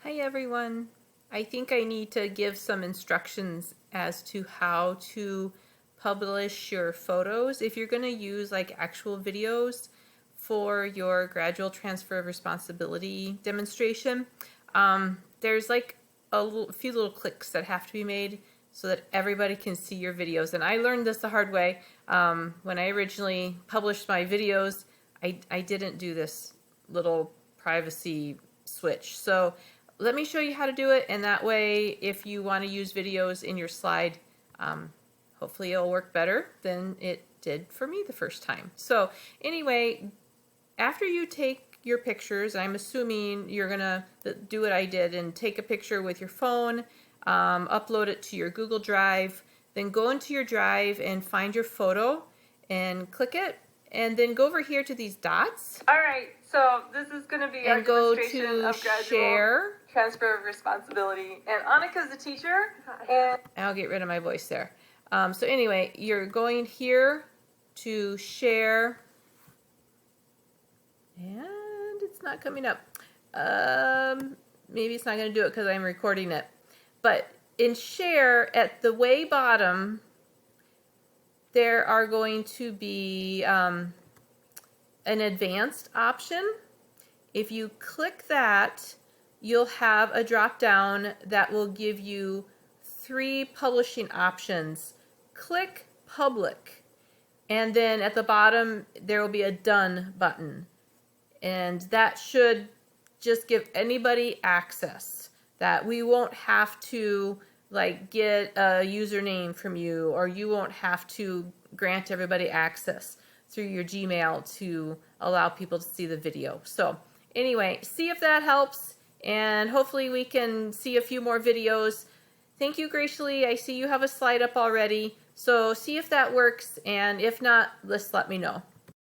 Hi everyone. I think I need to give some instructions as to how to publish your photos. If you're going to use like actual videos for your gradual transfer of responsibility demonstration, there's like a few little clicks that have to be made so that everybody can see your videos. And I learned this the hard way. When I originally published my videos, I didn't do this little privacy switch. So let me show you how to do it, and that way if you want to use videos in your slide, hopefully it'll work better than it did for me the first time. So anyway, after you take your pictures, I'm assuming you're gonna do what I did and take a picture with your phone, upload it to your Google Drive, then go into your Drive and find your photo and click it, and then go over here to these dots. All right, so this is going to be our demonstration of gradual share. transfer of responsibility. And Annika's the teacher. And I'll get rid of my voice there. So anyway, you're going here to share, and it's not coming up. Maybe it's not going to do it because I'm recording it. But in share, at the way bottom, there are going to be an advanced option. If you click that, you'll have a drop down that will give you 3 publishing options. Click public, and then at the bottom there will be a done button, and that should just give anybody access. That we won't have to like get a username from you, or you won't have to grant everybody access through your Gmail to allow people to see the video. So anyway, see if that helps, and hopefully we can see a few more videos. Thank you, Graciously. I see you have a slide up already, so see if that works, and if not, just let me know.